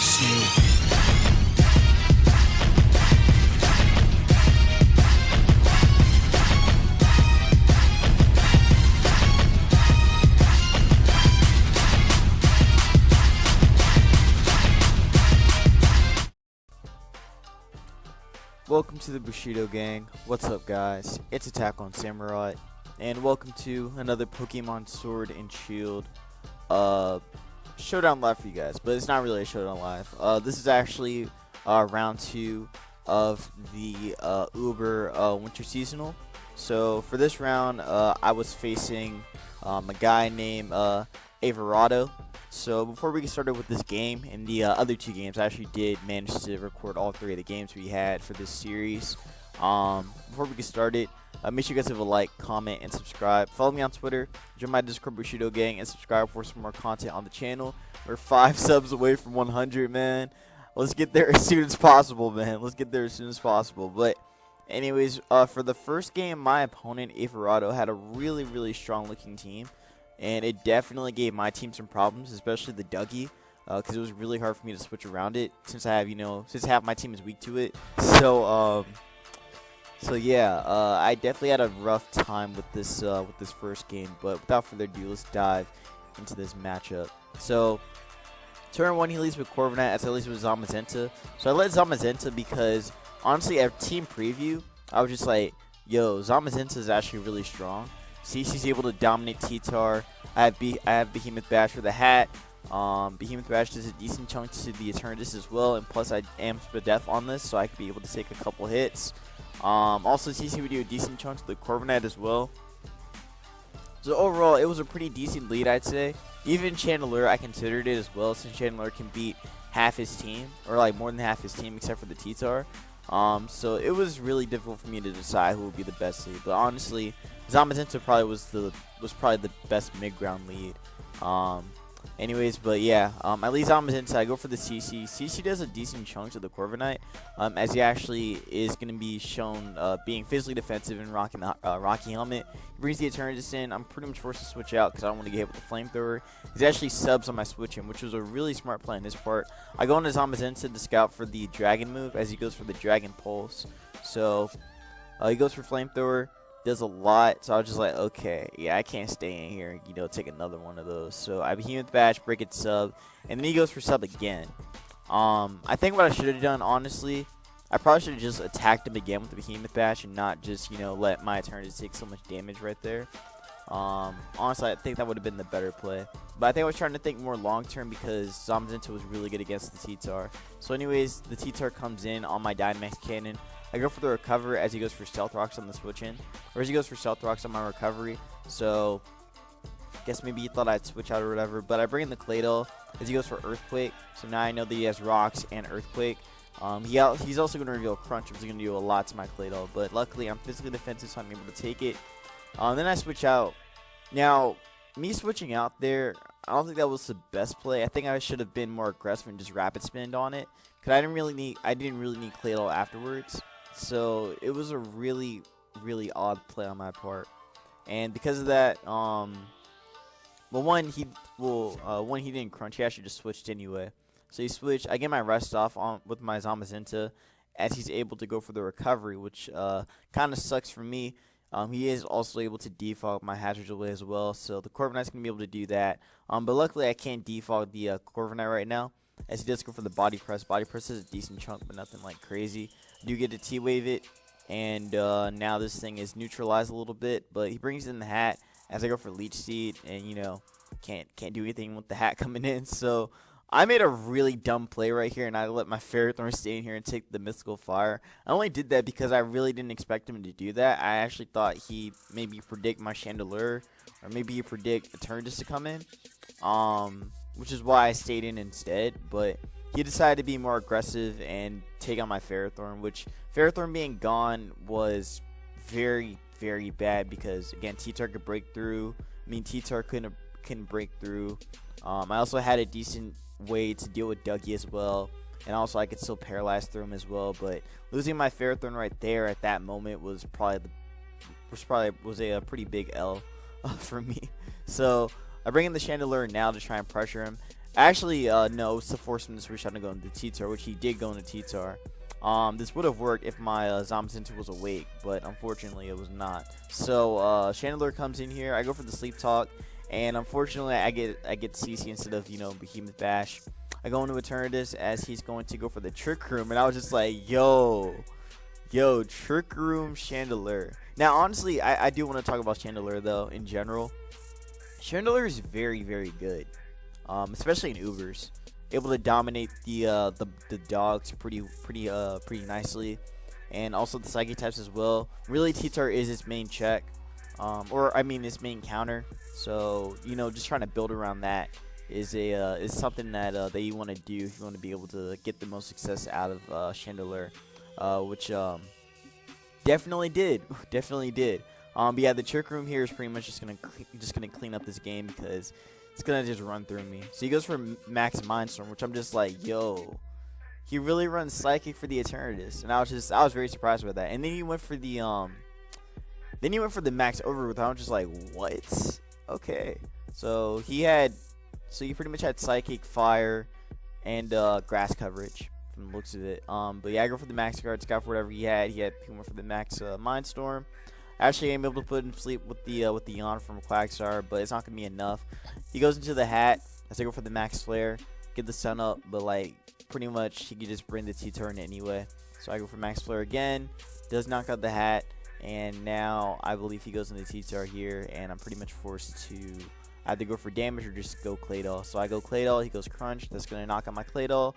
face you. Welcome to the Bushido gang. What's up, guys? It's Attack on Samurai, and welcome to another Pokemon Sword and Shield Showdown Live for you guys. But it's not really a Showdown Live. This is actually round 2 of the Uber Winter Seasonal. So for this round, I was facing a guy named Averado. So before we get started with this game and the other 2 games, I actually did manage to record all 3 of the games we had for this series. Before we get started, make sure you guys have a like, comment, and subscribe. Follow me on Twitter, join my Discord Bushido gang, and subscribe for some more content on the channel. We're 5 subs away from 100, man. Let's get there as soon as possible, man. Let's get there as soon as possible. But anyways, for the first game, my opponent, Averado, had a really strong looking team. And it definitely gave my team some problems, especially the Dougie, because it was really hard for me to switch around it since I have, since half my team is weak to it. So yeah, I definitely had a rough time with this first game. But without further ado, let's dive into this matchup. So turn 1, he leads with Corviknight, as I leads with Zamazenta. So I let Zamazenta because honestly, at team preview, I was just like, yo, Zamazenta is actually really strong. CC's able to dominate T-Tar. I have Behemoth Bash for the hat. Behemoth Bash does a decent chunk to the Eternatus as well, and plus I am Spadef on this, so I could be able to take a couple hits. Also, CC would do a decent chunk to the Corviknight as well. So overall, it was a pretty decent lead, I'd say. Even Chandelure, I considered it as well, since Chandelure can beat half his team, or like more than half his team, except for the T-Tar. So it was really difficult for me to decide who would be the best lead, but honestly, Zamazenta probably was probably the best mid-ground lead. Anyways, but yeah, I lead Zamazenta. I go for the CC. CC does a decent chunk to the Corviknight, as he actually is going to be shown being physically defensive and rocking the Rocky Helmet. He brings the Eternatus in. I'm pretty much forced to switch out because I don't want to get hit with the Flamethrower. He's actually subs on my switch in, which was a really smart play on his part. I go into Zamazenta to scout for the Dragon move as he goes for the Dragon Pulse. So he goes for Flamethrower. Does a lot, so I was just like, okay, yeah, I can't stay in here and, take another one of those. So I Behemoth Bash, break it sub, and then he goes for sub again. I think what I should have done, honestly, I probably should have just attacked him again with the Behemoth Bash and not just, let my Eternatus take so much damage right there. Honestly, I think that would have been the better play. But I think I was trying to think more long-term because Zamazenta was really good against the T-Tar. So anyways, the T-Tar comes in on my Dynamax Cannon. I go for the recover as he goes for Stealth Rocks on the switch in. Or as he goes for Stealth Rocks on my recovery. So, I guess maybe he thought I'd switch out or whatever. But I bring in the Claydol as he goes for Earthquake. So now I know that he has Rocks and Earthquake. He's also going to reveal Crunch, which is going to do a lot to my Claydol. But luckily, I'm physically defensive, so I'm able to take it. Then I switch out. Now, me switching out there, I don't think that was the best play. I think I should have been more aggressive and just rapid spinned on it. Because I didn't really need Claydol afterwards. So it was a really odd play on my part, and because of that, one he didn't crunch. He actually just switched anyway. So he switched. I get my rest off with my Zamazenta, as he's able to go for the recovery, which kind of sucks for me. He is also able to defog my Hazards away as well, so the Corviknight's gonna be able to do that. But luckily I can't defog the Corviknight right now, as he does go for the Body Press. Body Press is a decent chunk, but nothing like crazy. Do get to T-Wave it, and now this thing is neutralized a little bit, but he brings in the hat as I go for Leech Seed, and can't do anything with the hat coming in. So I made a really dumb play right here, and I let my Ferrothorn stay in here and take the Mystical Fire. I only did that because I really didn't expect him to do that. I actually thought he'd maybe predict my Chandelure, or maybe he'd predict Eternatus to come in, which is why I stayed in instead, but he decided to be more aggressive and take on my Ferrothorn, which Ferrothorn being gone was very bad because, again, T-Tar could break through. T-Tar couldn't break through. I also had a decent way to deal with Dougie as well, and also I could still paralyze through him as well, but losing my Ferrothorn right there at that moment was a pretty big L for me. So I bring in the Chandelure now to try and pressure him. Actually, no, it's to force him to switch out and go into T-Tar, which he did go into T-Tar. This would have worked if my Zamazenta was awake, but unfortunately it was not. So Chandler comes in here. I go for the sleep talk, and unfortunately I get CC instead of Behemoth Bash. I go into Eternatus as he's going to go for the Trick Room, and I was just like, yo, Trick Room Chandler. Now honestly, I do want to talk about Chandler though in general. Chandler is very, very good, especially in Ubers. Able to dominate the dogs pretty nicely, and also the psychic types as well. Really, T-Tar is his main check, or I mean his main counter. So just trying to build around that is something that that you want to do if you want to be able to get the most success out of Chandelier, which definitely did. But yeah, the Trick Room here is pretty much just gonna clean up this game because it's gonna just run through me. So he goes for Max Mindstorm, which I'm just like, yo, he really runs Psychic for the Eternatus, and I was very surprised with that. And then he went for the Max Overgrowth. I was just like, what? Okay, so he pretty much had Psychic, Fire, and Grass coverage from the looks of it. But yeah, I go for the Max Guard, Scout for whatever he had. He went for the Max Mindstorm. Actually, I'm able to put him to sleep with the Yawn from Quagstar, but it's not gonna be enough. He goes into the hat as I go for the Max Flare, get the stun up, but like pretty much he could just bring the T-Turn anyway. So I go for Max Flare again, does knock out the hat, and now I believe he goes into T-Tar here, and I'm pretty much forced to either go for damage or just go Claydol. So I go Claydol, he goes Crunch, that's gonna knock out my Claydol,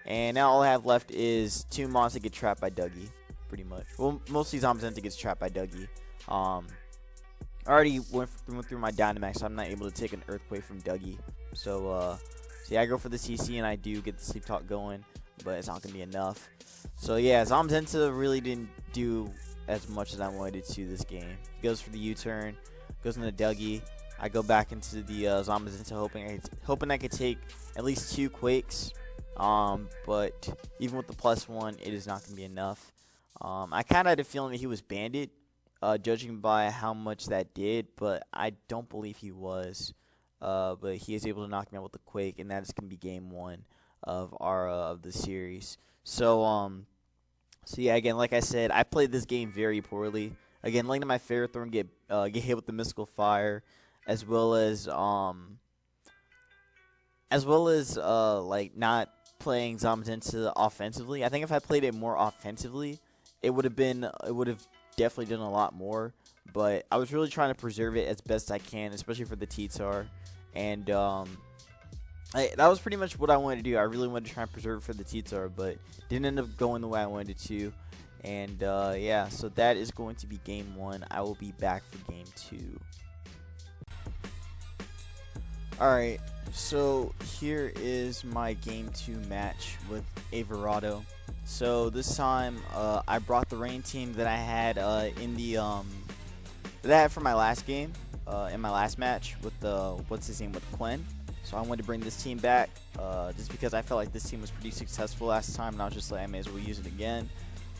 and now all I have left is 2 mons that get trapped by Dougie, pretty much. Well, mostly Zamazenta gets trapped by Dougie. I already went through my Dynamax, so I'm not able to take an Earthquake from Dougie. So yeah, I go for the CC and I do get the Sleep Talk going, but it's not gonna be enough. So yeah, Zamazenta really didn't do as much as I wanted to this game. He goes for the U-turn, goes into Dougie. I go back into the Zamazenta, hoping I could take at least 2 Quakes. But even with the +1, it is not gonna be enough. I kind of had a feeling that he was banded, judging by how much that did, but I don't believe he was. But he is able to knock me out with the Quake, and that is going to be game 1 of the series. So yeah, again, like I said, I played this game very poorly. Again, letting my Ferrothorn get hit with the Mystical Fire, as well as like not playing Zamazenta offensively. I think if I played it more offensively, it would have definitely done a lot more, but I was really trying to preserve it as best I can, especially for the T-Tar, and that was pretty much what I wanted to do. I really wanted to try and preserve it for the T-Tar, but didn't end up going the way I wanted to, and yeah, so that is going to be game 1. I will be back for game 2. Alright, so here is my game 2 match with Averado. So this time, I brought the Rain team that I had in the that I had for my last game, in my last match with with Quinn. So I wanted to bring this team back, just because I felt like this team was pretty successful last time, and I was just like, I may as well use it again.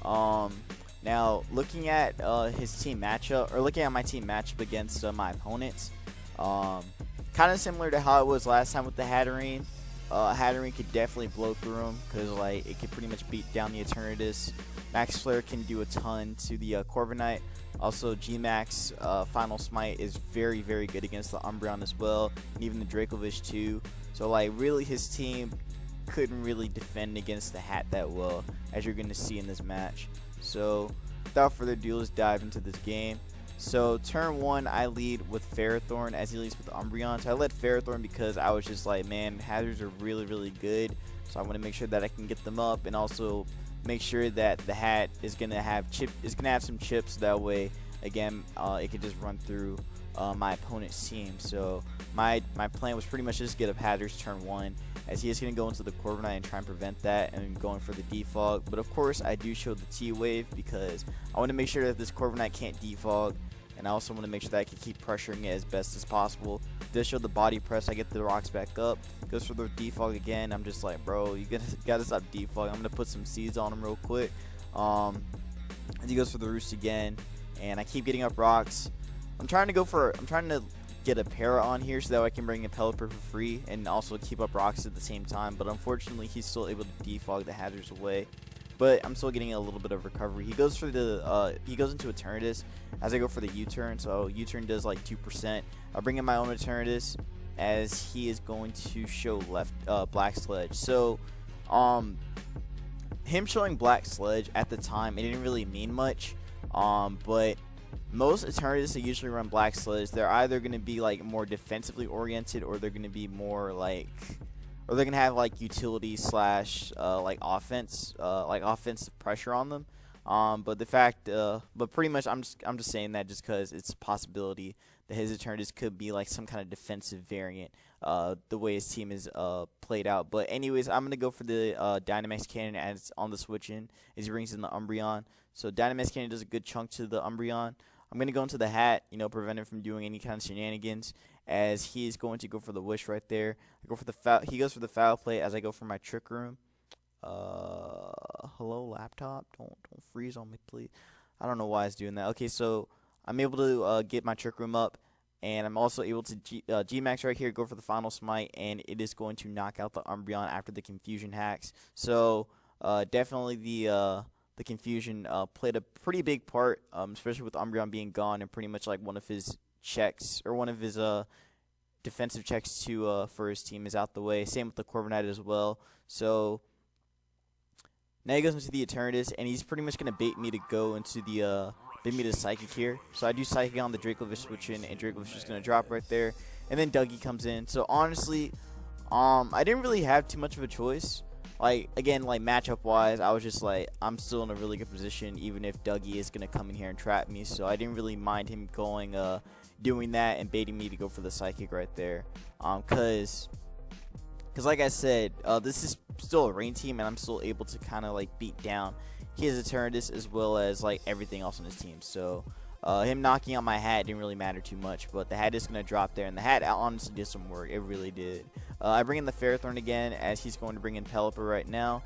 Now looking at his team matchup, or looking at my team matchup against my opponents, kind of similar to how it was last time with the Hatterene. Hatterene could definitely blow through him because like it could pretty much beat down the Eternatus. Max Flare can do a ton to the Corviknight. Also, G-Max Final Smite is very, very good against the Umbreon as well, and even the Dracovish too. So like really his team couldn't really defend against the Hat that well, as you're going to see in this match. So without further ado, let's dive into this game. So turn 1, I lead with Ferrothorn as he leads with Umbreon. So I led Ferrothorn because I was just like, man, hazards are really, really good. So I want to make sure that I can get them up, and also make sure that the Hat is gonna have some chips. That way, again, it could just run through my opponent's team. So my plan was pretty much just get up hazards turn 1, as he is gonna go into the Corviknight and try and prevent that, and going for the defog. But of course, I do show the T-Wave because I want to make sure that this Corviknight can't defog. And I also want to make sure that I can keep pressuring it as best as possible. Does show the body press, I get the rocks back up. Goes for the defog again. I'm just like, bro, you gotta stop defog. I'm gonna put some seeds on him real quick. And he goes for the roost again, and I keep getting up rocks. I'm trying to get a para on here so that I can bring a Pelipper for free and also keep up rocks at the same time. But unfortunately, he's still able to defog the hazards away. But I'm still getting a little bit of recovery. He goes for the he goes into Eternatus as I go for the U-turn. So U-turn does like 2%. I'll bring in my own Eternatus as he is going to show left Black Sledge. So him showing Black Sledge at the time, it didn't really mean much. But most Eternatus that usually run Black Sledge, they're either going to be like more defensively oriented, or they're going to be more like, or they're gonna have like utility slash like offense, like offensive pressure on them. But pretty much I'm just saying that just because it's a possibility that his Eternatus could be like some kind of defensive variant, the way his team is played out. But anyways, I'm gonna go for the Dynamax Cannon as on the switch in as he brings in the Umbreon. So Dynamax Cannon does a good chunk to the Umbreon. I'm going to go into the hat, prevent him from doing any kind of shenanigans, as he is going to go for the Wish right there. I go for the foul. He goes for the Foul Play as I go for my Trick Room. Hello, laptop. Don't freeze on me, please. I don't know why it's doing that. Okay, so I'm able to get my Trick Room up, and I'm also able to G-Max right here, go for the Final Smite, and it is going to knock out the Umbreon after the Confusion hacks. So definitely the Confusion played a pretty big part, especially with Umbreon being gone, and pretty much like one of his checks, or one of his defensive checks for his team is out the way. Same with the Corviknight as well. So now he goes into the Eternatus, and he's pretty much going to bait me to go into the Psychic here. So I do Psychic on the Dracovish switch in, and Dracovish is going to drop right there. And then Dougie comes in. So honestly, I didn't really have too much of a choice. Like, again, like matchup-wise, I was just like, I'm still in a really good position, even if Dougie is going to come in here and trap me. So I didn't really mind him going, doing that and baiting me to go for the Psychic right there. Because like I said, this is still a rain team, and I'm still able to kind of, like, beat down his Eternatus as well as, like, everything else on his team. So him knocking out my hat didn't really matter too much, but the hat is going to drop there, and the hat honestly did some work. It really did. I bring in the Ferrothorn again, as he's going to bring in Pelipper right now.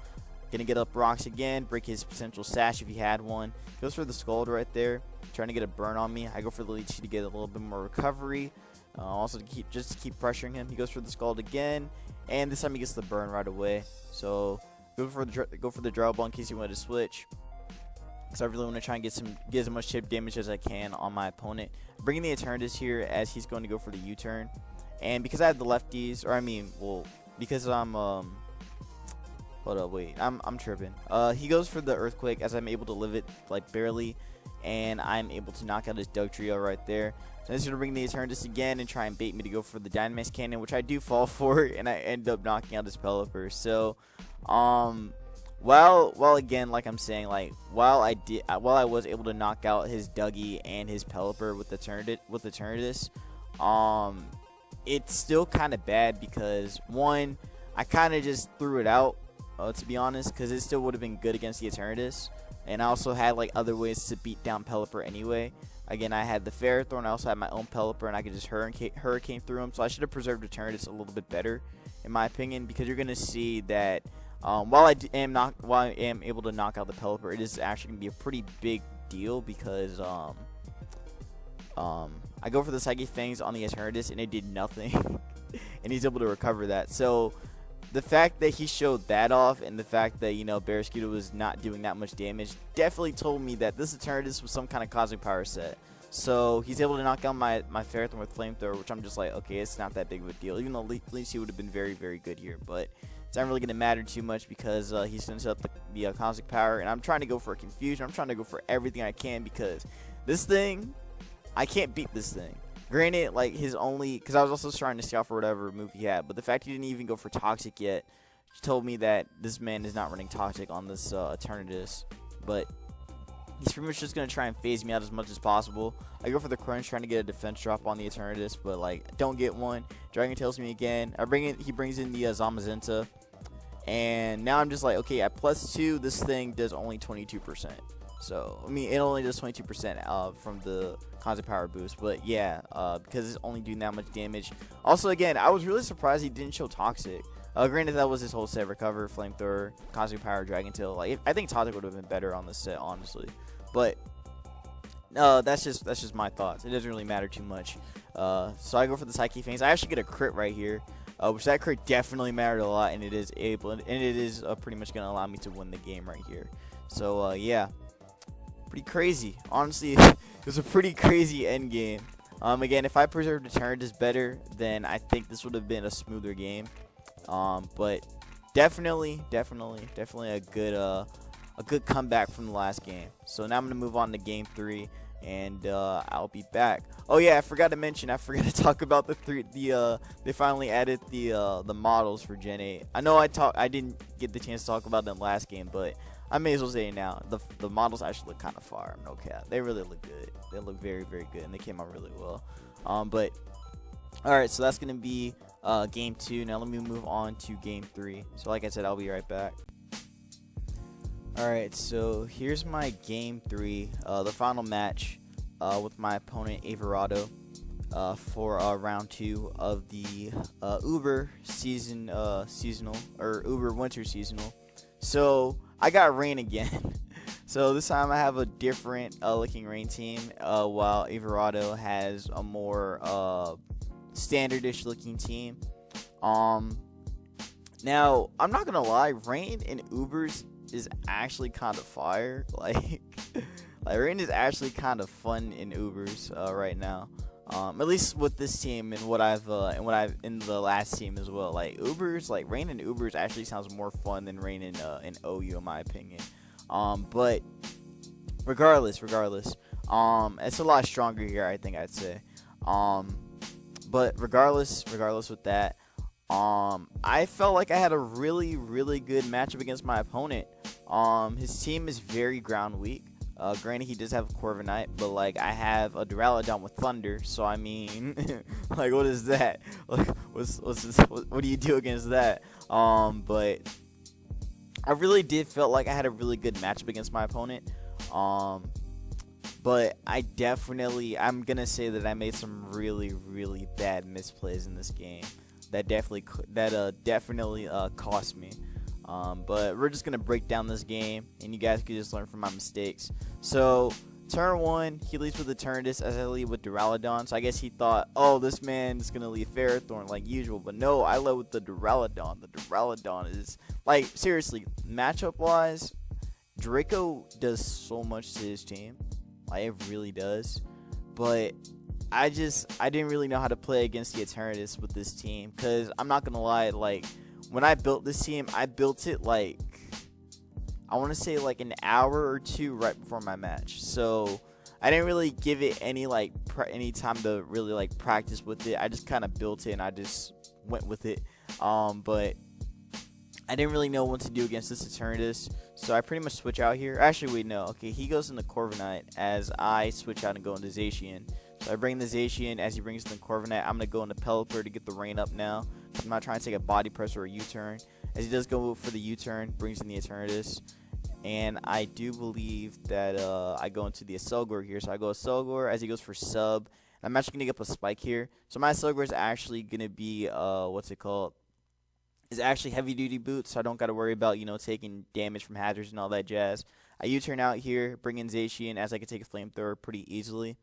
Going to get up rocks again, break his potential sash if he had one. Goes for the Scald right there, trying to get a burn on me. I go for the Leech to get a little bit more recovery. Also to keep pressuring him. He goes for the Scald again, and this time he gets the burn right away. So go for the Draw Ball in case you wanted to switch. So I really want to try and get as much chip damage as I can on my opponent. Bringing the Eternatus here as he's going to go for the U-turn. And because I have the lefties, because I'm hold up, wait, I'm tripping. He goes for the Earthquake as I'm able to live it like barely, and I'm able to knock out his Dugtrio right there. So he's gonna bring the Eternatus again and try and bait me to go for the Dynamax Cannon, which I do fall for, and I end up knocking out his Pelipper. So, well, again, like I'm saying, like while I was able to knock out his Dougie and his Pelipper with Eternatus, it's still kind of bad because, one, I kind of just threw it out, to be honest, because it still would have been good against the Eternatus. And I also had like other ways to beat down Pelipper anyway. Again, I had the Ferrothorn, I also had my own Pelipper, and I could just Hurricane through him. So I should have preserved Eternatus a little bit better, in my opinion, because you're going to see that while I am able to knock out the Pelipper, it is actually going to be a pretty big deal because I go for the Psychic Fangs on the Eternatus, and it did nothing. And he's able to recover that. So the fact that he showed that off, and the fact that, Barraskewda was not doing that much damage, definitely told me that this Eternatus was some kind of Cosmic Power set. So he's able to knock out my Ferrothorn with Flamethrower, which I'm just like, okay, it's not that big of a deal. Even though Leech would have been very, very good here. But it's not really going to matter too much because he's going to set up the Cosmic Power. And I'm trying to go for a Confusion. I'm trying to go for everything I can because this thing, I can't beat this thing. Granted, like because I was also trying to scout for whatever move he had, but the fact he didn't even go for Toxic yet told me that this man is not running Toxic on this Eternatus. But he's pretty much just going to try and phase me out as much as possible. I go for the Crunch, trying to get a defense drop on the Eternatus, but like don't get one. Dragon Tails me again. He brings in the Zamazenta, and now I'm just like, okay, at +2, this thing does only 22%. So, I mean, it only does 22% from the Cosmic Power boost. But, yeah, because it's only doing that much damage. Also, again, I was really surprised he didn't show Toxic. Granted, that was his whole set. Recover, Flamethrower, Cosmic Power, Dragon Tail. Like, I think Toxic would have been better on this set, honestly. But No, that's just my thoughts. It doesn't really matter too much. So I go for the Psyche Fangs. I actually get a crit right here, which that crit definitely mattered a lot, and it is pretty much gonna allow me to win the game right here. So yeah, pretty crazy. Honestly, it was a pretty crazy end game. Again, if I preserved the turn just better, then I think this would have been a smoother game. But definitely a good comeback from the last game. So now I'm gonna move on to game 3, and I'll be back. Oh yeah, I forgot to talk about they finally added the models for Gen 8. I know I didn't get the chance to talk about them last game, but I may as well say it now. The models actually look kind of fire. No cap, they really look good. They look very good, and they came out really well. But all right, so that's gonna be game 2. Now let me move on to game 3. So like I said, I'll be right back. Alright, so here's my game 3, the final match with my opponent Averado for round 2 of the Uber seasonal, or Uber winter seasonal. So I got rain again. So this time I have a different looking rain team, while Averado has a more standardish looking team. Now I'm not gonna lie, rain in Ubers is actually kind of fire. Like rain is actually kind of fun in Ubers right now. At least with this team and what I've in the last team as well. Like Ubers, like rain in Ubers actually sounds more fun than rain in OU in my opinion. But regardless, it's a lot stronger here, I think I'd say. But regardless with that, I felt like I had a really good matchup against my opponent. His team is very ground weak. Granted, he does have a Corviknight, but like I have a Duraludon with Thunder, so I mean, like what is that? Like what do you do against that? But I really did felt like I had a really good matchup against my opponent. But I'm gonna say that I made some really bad misplays in this game. That definitely cost me. But we're just gonna break down this game, and you guys can just learn from my mistakes. So turn 1, he leads with the Eternatus as I lead with Duraludon. So I guess he thought, oh, this man's gonna lead Ferrothorn like usual. But no, I led with the Duraludon. The Duraludon is like seriously, matchup wise, Draco does so much to his team. Like it really does. But I didn't really know how to play against the Eternatus with this team, because I'm not gonna lie, like when I built this team, I built it like I want to say like an hour or 2 right before my match. So I didn't really give it any any time to really like practice with it. I just kind of built it and I just went with it. But I didn't really know what to do against this Eternatus, so I pretty much switch out here. Actually, wait, no. Okay, he goes into Corviknight as I switch out and go into Zacian. So I bring the Zacian as he brings in the Corviknight. I'm going to go into Pelipper to get the rain up now. I'm not trying to take a body press or a U-turn. As he does go for the U-turn, brings in the Eternatus. And I do believe that I go into the Acelgor here. So I go Acelgor as he goes for sub. I'm actually going to get up a spike here. So my Acelgor is actually going to be, is actually heavy duty boots, so I don't got to worry about, taking damage from hazards and all that jazz. I U-turn out here, bring in Zacian as I can take a flamethrower pretty easily.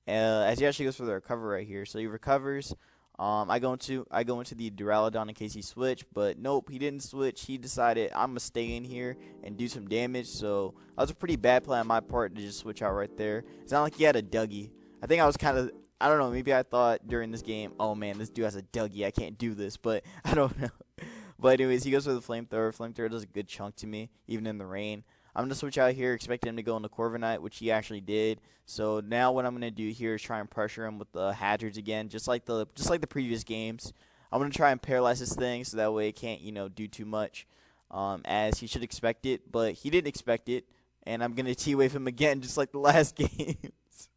As he actually goes for the recover right here. So he recovers. I go into the Duraludon in case he switched, but nope, he didn't switch. He decided I'm gonna stay in here and do some damage. So that was a pretty bad play on my part to just switch out right there. It's not like he had a Dougie. I think I was kind of, I don't know, maybe I thought during this game, oh man, this dude has a Dougie, I can't do this, but I don't know. But anyways, he goes for the flamethrower. Flamethrower does a good chunk to me, even in the rain. I'm going to switch out here, expecting him to go into Corviknight, which he actually did. So now what I'm going to do here is try and pressure him with the hazards again, just like the previous games. I'm going to try and paralyze this thing so that way it can't, do too much, as he should expect it. But he didn't expect it, and I'm going to T-wave him again just like the last games.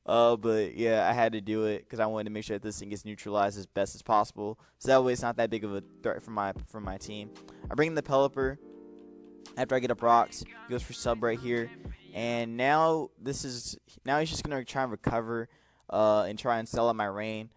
But yeah, I had to do it because I wanted to make sure that this thing gets neutralized as best as possible. So that way it's not that big of a threat for my team. I bring in the Pelipper. After I get up rocks, he goes for sub right here, and now he's just gonna try and recover, and try and sell out my rain,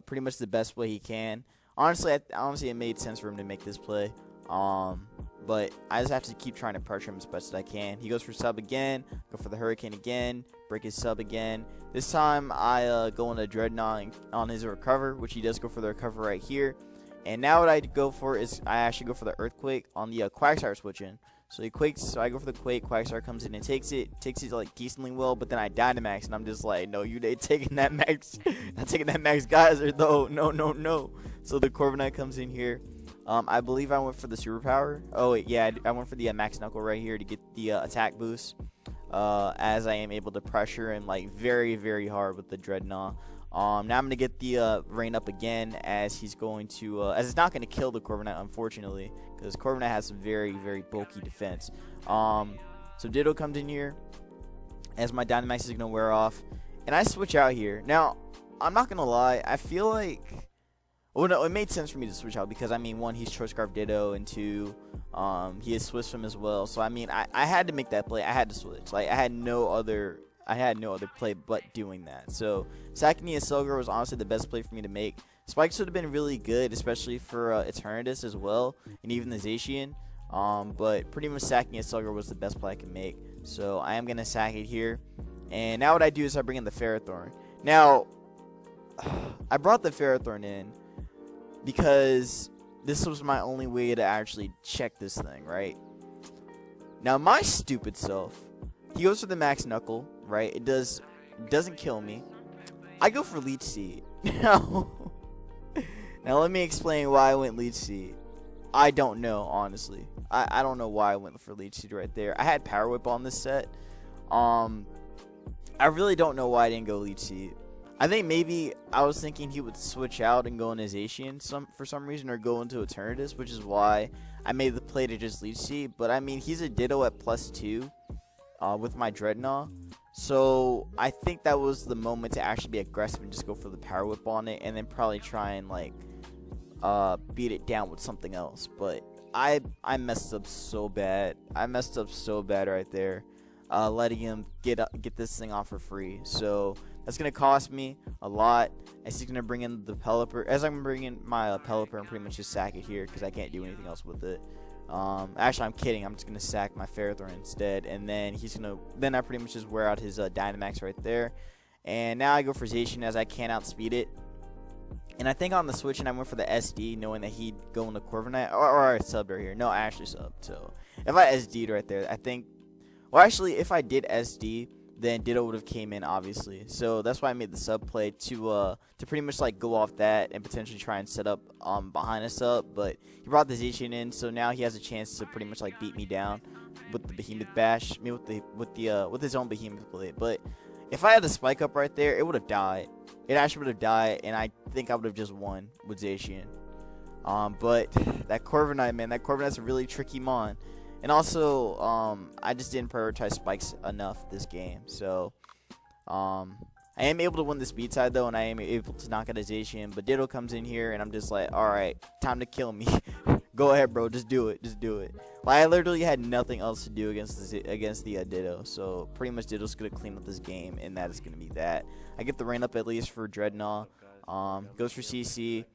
pretty much the best way he can. Honestly, it made sense for him to make this play. But I just have to keep trying to pressure him as best as I can. He goes for sub again, go for the Hurricane again, break his sub again. This time I go into Dreadnought on his recover, which he does go for the recover right here. And now what I go for is I actually go for the Earthquake on the Quagsire switch in. So he quakes, so I go for the Quake. Quagsire comes in and takes it like decently well, but then I Dynamax, and I'm just like, no, you ain't taking that max, not taking that max geyser though, no. So the Corviknight comes in here. I believe I went for the superpower. Oh wait, yeah, I went for the Max Knuckle right here to get the attack boost. As I am able to pressure him like very, very hard with the Dreadnought. Now I'm gonna get the rain up again, as he's going to as it's not gonna kill the Corviknight, unfortunately, because Corviknight has some very, very bulky defense. So Ditto comes in here as my Dynamax is gonna wear off, and I switch out here. Now I'm not gonna lie, I feel like, well, no, it made sense for me to switch out because I mean, one, he's Choice Scarf Ditto, and two, he is Swiss Swim as well. So I mean, I had to make that play. I had to switch. Like I had no other play but doing that. So sacking the Acelgar was honestly the best play for me to make. Spikes would have been really good, especially for Eternatus as well, and even the Zacian. But pretty much sacking Acelgar was the best play I could make. So I am going to sack it here. And now what I do is I bring in the Ferrothorn. Now, I brought the Ferrothorn in because this was my only way to actually check this thing, right? Now, my stupid self, he goes for the Max Knuckle, right? It doesn't kill me. I go for Leech Seed. Now let me explain why I went Leech Seed. I don't know, honestly. I don't know why I went for Leech Seed right there. I had Power Whip on this set. I really don't know why I didn't go Leech Seed. I think maybe I was thinking he would switch out and go into Zacian for some reason, or go into Eternatus, which is why I made the play to just Leech Seed. But I mean, he's a Ditto at +2 with my Dreadnought. So I think that was the moment to actually be aggressive and just go for the Power Whip on it, and then probably try and like beat it down with something else. But I messed up so bad. I messed up so bad right there, letting him get this thing off for free. So that's gonna cost me a lot. As he's gonna bring in the Pelipper, as I'm bringing in my Pelipper and pretty much just sack it here because I can't do anything else with it. Actually, I'm kidding. I'm just gonna sack my Ferrothorn instead, and then I pretty much just wear out his Dynamax right there. And now I go for Zacian, as I can't outspeed it. And I think on the switch, and I went for the SD, knowing that he'd go into Corviknight, or I subbed right here. No, I actually subbed. So if I SD'd right there, I think, well, actually, if I did SD, then Ditto would have came in, obviously. So that's why I made the sub play to pretty much like go off that and potentially try and set up behind a sub. But he brought the Zacian in, so now he has a chance to pretty much like beat me down with the Behemoth Bash, I mean with his own Behemoth Blade. But if I had the spike up right there, it would have died. It actually would have died, and I think I would have just won with Zacian. But that Corviknight, man, that Corviknight's a really tricky mon. And also, I just didn't prioritize spikes enough this game. So, I am able to win the speed side, though, and I am able to knock out a Zacian. But Ditto comes in here, and I'm just like, alright, time to kill me. Go ahead, bro. Just do it. Just do it. Like, I literally had nothing else to do against the Ditto. So, pretty much Ditto's going to clean up this game, and that is going to be that. I get the rain up at least for Dreadnought. Goes for CC.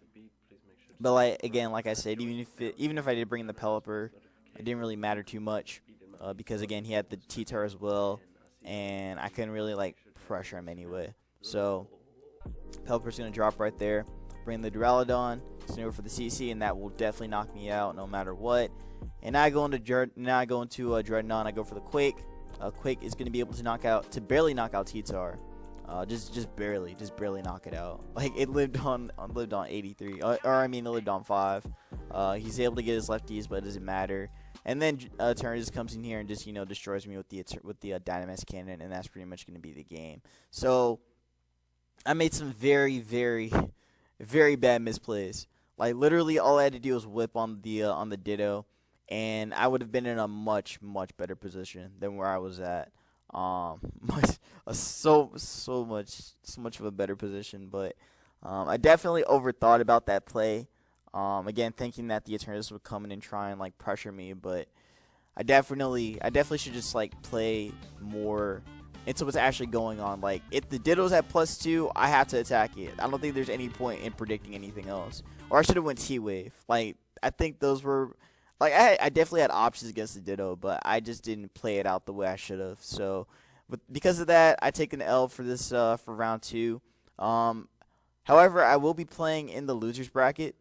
But, like I said, even if I did bring in the Pelipper, it didn't really matter too much. Because, again, he had the T-Tar as well. And I couldn't really, like, pressure him anyway. So, Pelipper's going to drop right there. Bring the Duraludon. He's going to go for the CC, and that will definitely knock me out no matter what. And now I go into Dreadnought, and I go for the Quake. Quake is going to be able to barely knock out T-Tar. Just barely knock it out. Like, it lived on 83, or I mean, it lived on 5. He's able to get his lefties, but it doesn't matter. And then Eternatus comes in here and just destroys me with the Dynamax Cannon, and that's pretty much going to be the game. So I made some very, very, very bad misplays. Like, literally, all I had to do was whip on the Ditto, and I would have been in a much, much better position than where I was at. So much of a better position. But I definitely overthought about that play. Again, thinking that the Eternatus would come in and try and like pressure me, but I definitely should just like play more into what's actually going on. Like, if the Ditto's at +2, I have to attack it. I don't think there's any point in predicting anything else. Or I should have went T-Wave. Like, I think those were, like, I definitely had options against the Ditto, but I just didn't play it out the way I should have. So, because of that, I take an L for this for round 2. However, I will be playing in the losers bracket,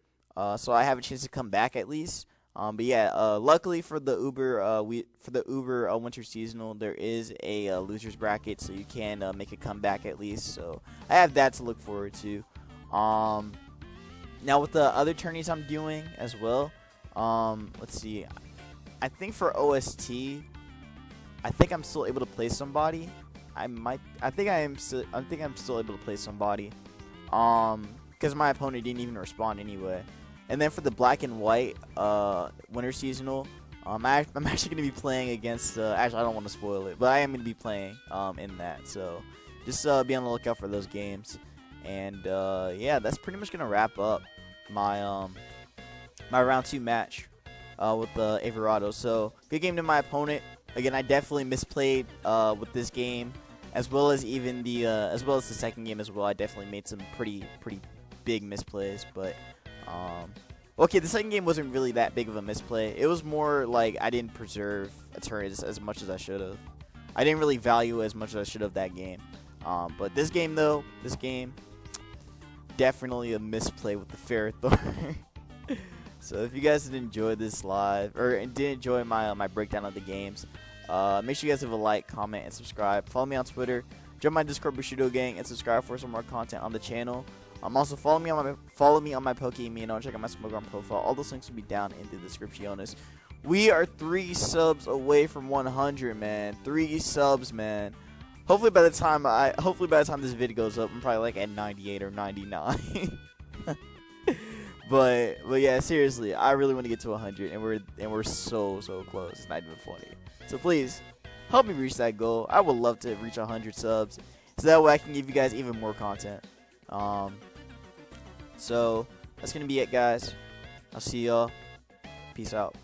so I have a chance to come back at least. But yeah, luckily for the Uber Winter Seasonal, there is a losers bracket, so you can make a comeback at least. So I have that to look forward to. Now with the other tourneys I'm doing as well, let's see. I think for OST, I think I'm still able to play somebody. I think I'm still able to play somebody. Because my opponent didn't even respond anyway. And then for the black and white winter seasonal, I'm actually going to be playing against. Actually, I don't want to spoil it, but I am going to be playing in that. So just be on the lookout for those games. And yeah, that's pretty much going to wrap up my my round 2 match with Averado. So good game to my opponent. Again, I definitely misplayed with this game, as well as even the the second game as well. I definitely made some pretty big misplays, but okay, the second game wasn't really that big of a misplay. It was more like I didn't preserve a turn as much as I should have. I didn't really value as much as I should have that game. But this game though, definitely a misplay with the Ferret Thorn. So if you guys did enjoy this live, or did enjoy my breakdown of the games, make sure you guys have a like, comment, and subscribe. Follow me on Twitter, join my Discord Bushido gang, and subscribe for some more content on the channel. Also follow me on my Pokemon, check out my Smogon profile. All those links will be down in the description. We are 3 subs away from 100, man. 3 subs, man. Hopefully by the time this video goes up, I'm probably like at 98 or 99. But yeah, seriously, I really want to get to 100, and we're so close. It's not even funny. So please help me reach that goal. I would love to reach 100 subs, so that way I can give you guys even more content. So that's gonna be it, guys. I'll see y'all. Peace out.